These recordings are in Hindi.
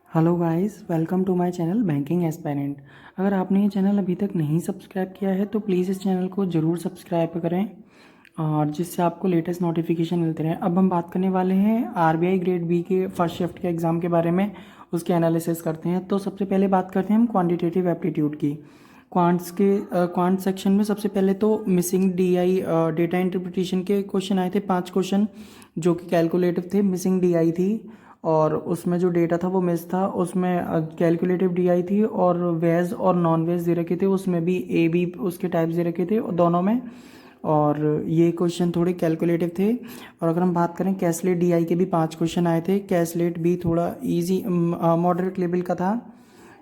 Hello guys, welcome to my channel banking aspirant. अगर आपने ये चैनल अभी तक नहीं सब्सक्राइब किया है तो प्लीज़ इस चैनल को ज़रूर सब्सक्राइब करें और जिससे आपको लेटेस्ट नोटिफिकेशन मिलते रहें। अब हम बात करने वाले हैं आरबीआई ग्रेड बी के फर्स्ट शिफ्ट के एग्ज़ाम के बारे में, उसके एनालिसिस करते हैं। तो सबसे पहले बात करते हैं हम क्वान्टिटेटिव एप्टीट्यूड की। क्वांट सेक्शन में सबसे पहले तो मिसिंग डीआई डेटा इंटरप्रिटेशन के क्वेश्चन आए थे, 5 क्वेश्चन जो कि कैलकुलेटिव थे। मिसिंग डीआई थी और उसमें जो डेटा था वो मिस था। उसमें कैलकुलेटिव डीआई थी और वेज और नॉन वेज दे रखे थे, उसमें भी ए बी उसके टाइप्स दे रखे थे दोनों में। और ये क्वेश्चन थोड़े कैलकुलेटिव थे। और अगर हम बात करें कैसलेट डीआई के भी 5 क्वेश्चन आए थे। कैसलेट भी थोड़ा इजी मॉडरेट लेवल का था।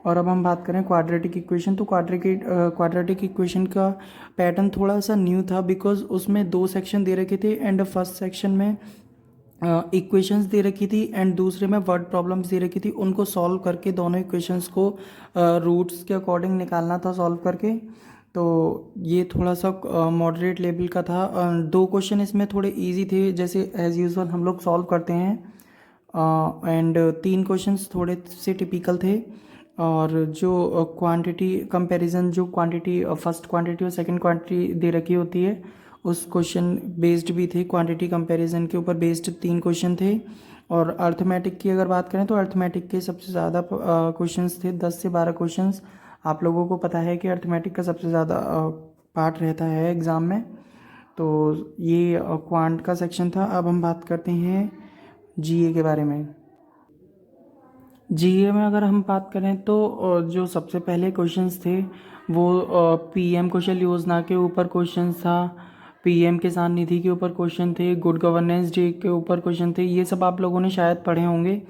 और अब हम बात करें क्वाड्रेटिक इक्वेशन, तो क्वाड्रेटिक इक्वेशन का पैटर्न थोड़ा सा न्यू था बिकॉज उसमें 2 सेक्शन दे रखे थे एंड फर्स्ट सेक्शन में इक्वेशंस दे रखी थी एंड दूसरे में वर्ड प्रॉब्लम्स दे रखी थी। उनको सॉल्व करके दोनों इक्वेशंस को रूट्स के अकॉर्डिंग निकालना था सॉल्व करके। तो ये थोड़ा सा मॉडरेट लेवल का था। 2 क्वेश्चन इसमें थोड़े इजी थे, जैसे एज यूजुअल हम लोग सॉल्व करते हैं। एंड 3 क्वेश्चंस थोड़े से टिपिकल थे। और जो क्वांटिटी कंपैरिजन, जो क्वांटिटी फर्स्ट क्वांटिटी और सेकंड क्वांटिटी दे रखी होती है उस क्वेश्चन बेस्ड भी थे। क्वांटिटी कंपैरिजन के ऊपर बेस्ड 3 क्वेश्चन थे। और अर्थमेटिक की अगर बात करें तो अर्थमेटिक के सबसे ज़्यादा क्वेश्चंस थे, 10 से 12 क्वेश्चंस। आप लोगों को पता है कि अर्थमेटिक का सबसे ज़्यादा पार्ट रहता है एग्ज़ाम में। तो ये क्वांट का सेक्शन था। अब हम बात करते हैं जीए के बारे में। जीए में अगर हम बात करें तो जो सबसे पहले क्वेश्चंस थे वो पीएम कौशल योजना के ऊपर क्वेश्चंस था। पीएम किसान निधि के ऊपर क्वेश्चन थे। गुड गवर्नेंस डे के ऊपर क्वेश्चन थे। ये सब आप लोगों ने शायद पढ़े होंगे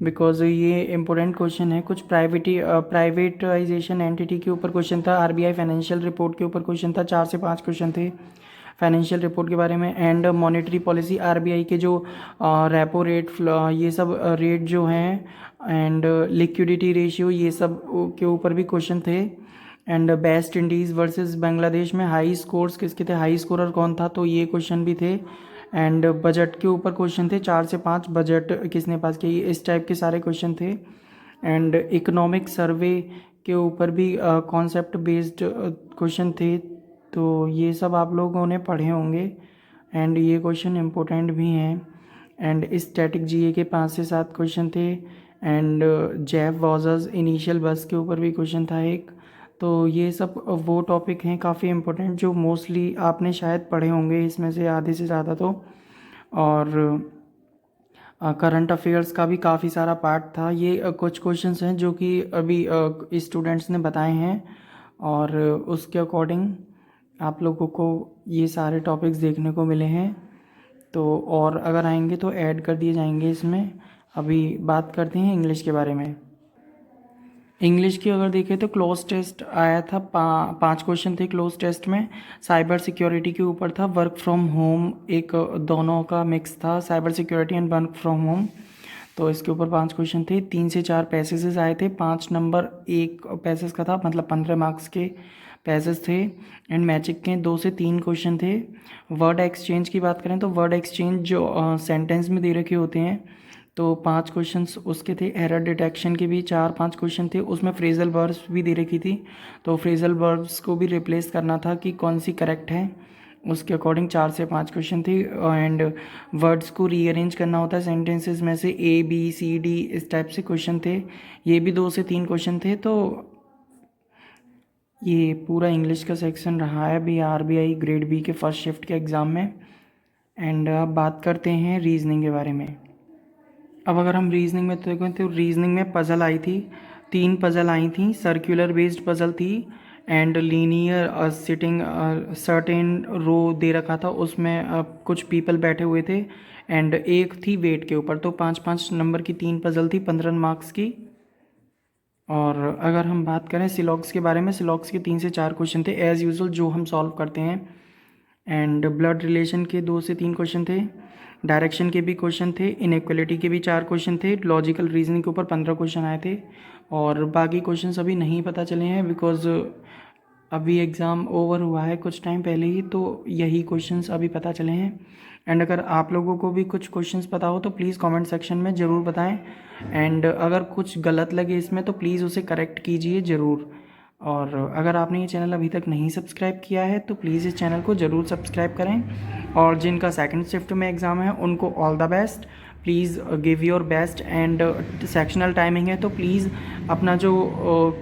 बिकॉज ये इंपॉर्टेंट क्वेश्चन है। कुछ प्राइवेटाइजेशन एंटिटी के ऊपर क्वेश्चन था। आरबीआई फाइनेंशियल रिपोर्ट के ऊपर क्वेश्चन था, 4 से 5 क्वेश्चन थे फाइनेंशियल रिपोर्ट के बारे में। एंड मॉनेटरी पॉलिसी, आरबीआई के जो रेपो रेट, ये सब रेट जो हैं एंड लिक्विडिटी रेशियो, ये सब के ऊपर भी क्वेश्चन थे। And West Indies versus Bangladesh में हाई स्कोर्स किसके थे, हाई स्कोरर कौन था, तो ये क्वेश्चन भी थे। एंड बजट के ऊपर क्वेश्चन थे, 4 से 5 बजट किसने पास किया, इस टाइप के सारे क्वेश्चन थे। एंड इकोनॉमिक सर्वे के ऊपर भी कॉन्सेप्ट बेस्ड क्वेश्चन थे। तो ये सब आप लोगों ने पढ़े होंगे एंड ये क्वेश्चन इम्पोर्टेंट भी हैं। एंड स्टैटिक जीए के 5 से 7 क्वेश्चन थे। एंड जैव वॉजर्स इनिशियल बस के ऊपर भी क्वेश्चन था एक। तो ये सब वो टॉपिक हैं काफ़ी इम्पोर्टेंट जो मोस्टली आपने शायद पढ़े होंगे इसमें से आधे से ज़्यादा तो। और करंट अफेयर्स का भी काफ़ी सारा पार्ट था। ये कुछ क्वेश्चंस हैं जो कि अभी स्टूडेंट्स ने बताए हैं और उसके अकॉर्डिंग आप लोगों को ये सारे टॉपिक्स देखने को मिले हैं। तो और अगर आएंगे तो ऐड कर दिए जाएंगे इसमें। अभी बात करते हैं इंग्लिश के बारे में। इंग्लिश की अगर देखें तो क्लोज टेस्ट आया था, 5 क्वेश्चन थे क्लोज टेस्ट में। साइबर सिक्योरिटी के ऊपर था, वर्क फ्रॉम होम, एक दोनों का मिक्स था, cyber security and work from home. तो इसके ऊपर 5 क्वेश्चन थे। 3 से 4 पैसेजेस आए थे, 5 नंबर एक पैसेज का था, मतलब 15 मार्क्स के पैसेज थे। एंड मैजिक के 2 से 3 क्वेश्चन थे। वर्ड एक्सचेंज की बात करें तो वर्ड एक्सचेंज जो सेंटेंस में दे रखे होते हैं तो 5 क्वेश्चंस उसके थे। एरर डिटेक्शन के भी 4-5 क्वेश्चन थे। उसमें फ्रेजल वर्ब्स भी दे रखी थी, तो फ्रेजल वर्ब्स को भी रिप्लेस करना था कि कौन सी करेक्ट है, उसके अकॉर्डिंग 4 से 5 क्वेश्चन थी। एंड वर्ड्स को रीअरेंज करना होता है सेंटेंसेस में से, ए बी सी डी इस टाइप से क्वेश्चन थे। ये भी 2 से 3 क्वेश्चन थे। तो ये पूरा इंग्लिश का सेक्शन रहा है अभी आरबीआई ग्रेड बी के फर्स्ट शिफ्ट के एग्ज़ाम में। एंड अब बात करते हैं रीजनिंग के बारे में। अब अगर हम रीजनिंग में तो देखें तो रीजनिंग में पज़ल आई थी, 3 पज़ल आई थी। सर्कुलर बेस्ड पज़ल थी एंड लीनियर सिटिंग सर्टेन रो दे रखा था, उसमें कुछ पीपल बैठे हुए थे। एंड एक थी वेट के ऊपर। तो 5-5 नंबर की 3 पज़ल थी, 15 मार्क्स की। और अगर हम बात करें सिलॉक्स के बारे में, सिलॉक्स के 3 से 4 क्वेश्चन थे एज़ यूजुअल जो हम सॉल्व करते हैं। एंड ब्लड रिलेशन के 2 से 3 क्वेश्चन थे। डायरेक्शन के भी क्वेश्चन थे। इनइक्वलिटी के भी 4 क्वेश्चन थे। लॉजिकल रीजनिंग के ऊपर 15 क्वेश्चन आए थे। और बाकी क्वेश्चन अभी नहीं पता चले हैं बिकॉज अभी एग्ज़ाम ओवर हुआ है कुछ टाइम पहले ही, तो यही क्वेश्चंस अभी पता चले हैं। एंड अगर आप लोगों को भी कुछ क्वेश्चंस पता हो तो प्लीज़ कमेंट सेक्शन में ज़रूर बताएं। एंड अगर कुछ गलत लगे इसमें तो प्लीज़ उसे करेक्ट कीजिए ज़रूर। और अगर आपने ये चैनल अभी तक नहीं सब्सक्राइब किया है तो प्लीज़ इस चैनल को ज़रूर सब्सक्राइब करें। और जिनका सेकंड शिफ्ट में एग्ज़ाम है उनको all the best. Please give your best. And sectional timing है तो प्लीज़ अपना जो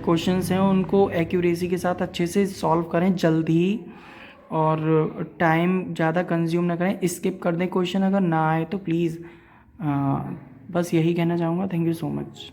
क्वेश्चंस हैं उनको एक्यूरेसी के साथ अच्छे से सॉल्व करें जल्दी ही, और टाइम ज़्यादा कंज्यूम ना करें, स्किप कर दें क्वेश्चन अगर ना आए तो प्लीज़। बस यही कहना चाहूँगा। Thank you so much.